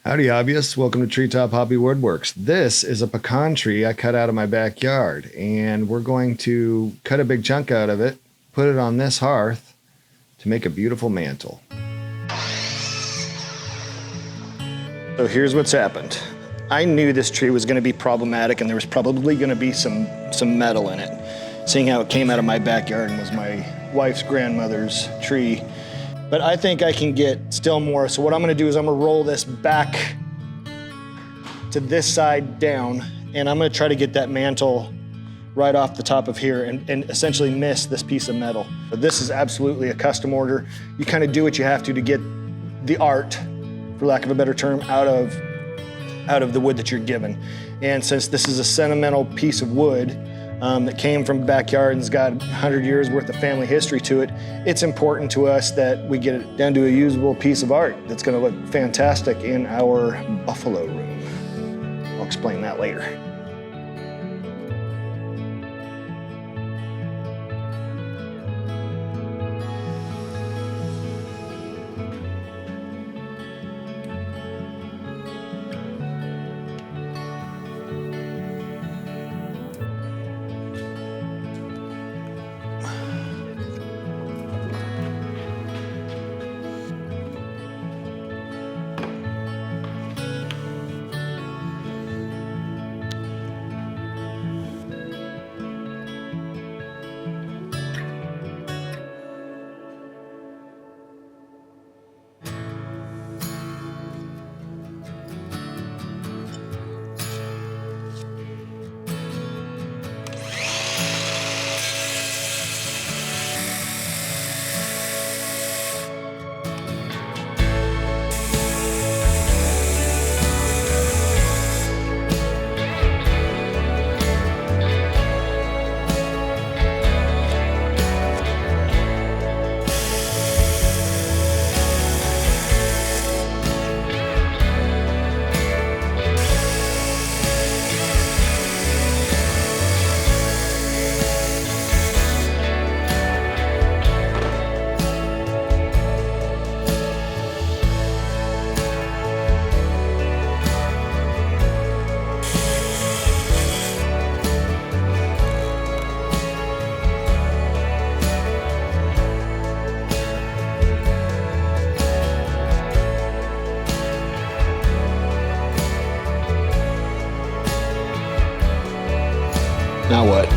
Howdy, hobbyists. Welcome to TreeTop Hobby Woodworks. This is a pecan tree I cut out of my backyard, and we're going to cut a big chunk out of it, put it on this hearth to make a beautiful mantle. So here's what's happened. I knew this tree was going to be problematic, and there was probably going to be some metal in it, seeing how it came out of my backyard and was my wife's grandmother's tree. But I think I can get still more. So what I'm gonna do is I'm gonna roll this back to this side down, and I'm gonna try to get that mantle right off the top of here and essentially miss this piece of metal. But this is absolutely a custom order. You kind of do what you have to get the art, for lack of a better term, out of the wood that you're given. And since this is a sentimental piece of wood, that came from backyard and's got 100 years worth of family history to it, it's important to us that we get it down to a usable piece of art that's going to look fantastic in our buffalo room. I'll explain that later. Now what?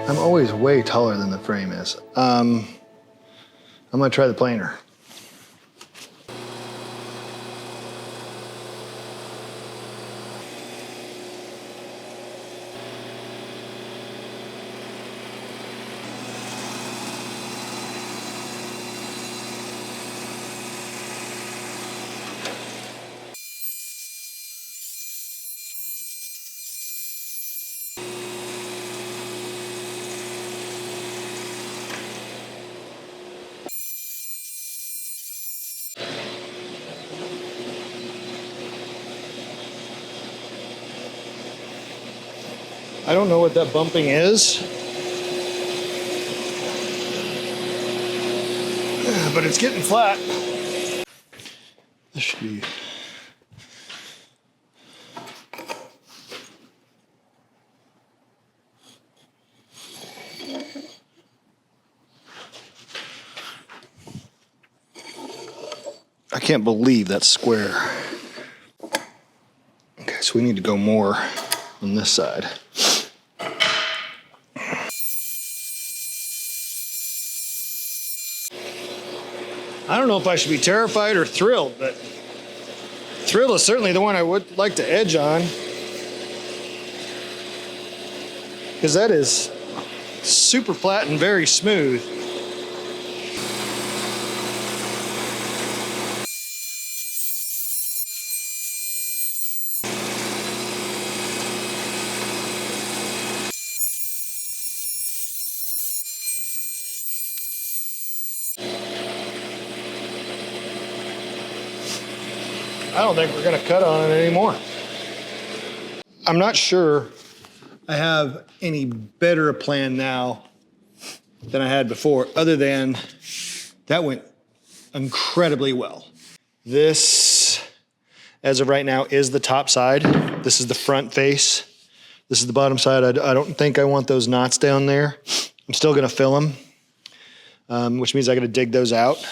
I'm always way taller than the frame is. I'm gonna try the planer. I don't know what that bumping is, but it's getting flat. This should be I can't believe that's square. Okay, so we need to go more on this side. I don't know if I should be terrified or thrilled, but thrilled is certainly the one I would like to edge on. Because that is super flat and very smooth. I don't think we're gonna cut on it anymore. I'm not sure I have any better a plan now than I had before, other than that went incredibly well. This, as of right now, is the top side. This is the front face. This is the bottom side. I don't think I want those knots down there. I'm still gonna fill them, which means I gotta dig those out.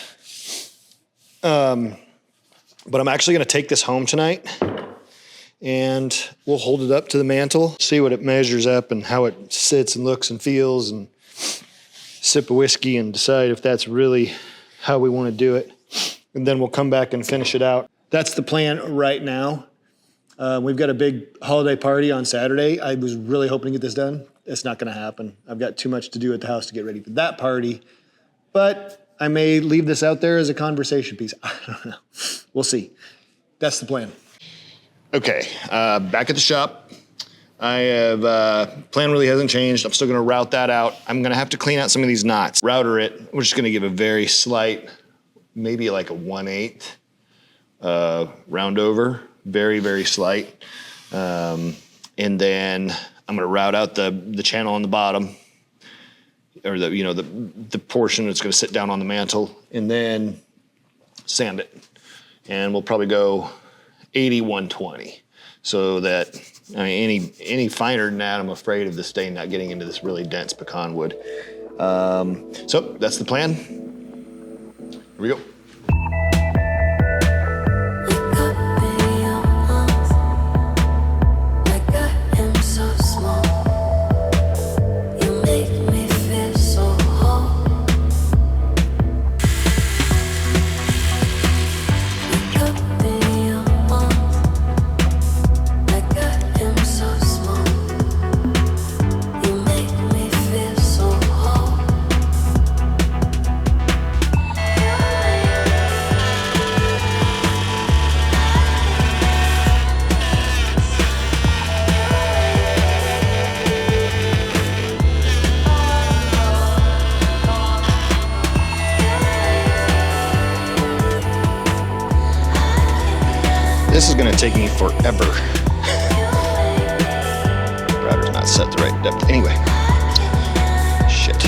But I'm actually gonna take this home tonight and we'll hold it up to the mantle, see what it measures up and how it sits and looks and feels, and sip a whiskey and decide if that's really how we wanna do it. And then we'll come back and finish it out. That's the plan right now. We've got a big holiday party on Saturday. I was really hoping to get this done. It's not gonna happen. I've got too much to do at the house to get ready for that party. But I may leave this out there as a conversation piece. I don't know. We'll see. That's the plan. Okay, back at the shop. I have, plan really hasn't changed. I'm still gonna route that out. I'm gonna have to clean out some of these knots. Router it, we're just gonna give a very slight, maybe like a 1/8 round over. Very, very slight. And then I'm gonna route out the channel on the bottom, or the portion that's gonna sit down on the mantle, and then sand it. And we'll probably go 80-120, so that, I mean, any finer than that, I'm afraid of the stain not getting into this really dense pecan wood. So that's the plan. Here we go. This is gonna take me forever. Router's not set the right depth. Anyway, shit.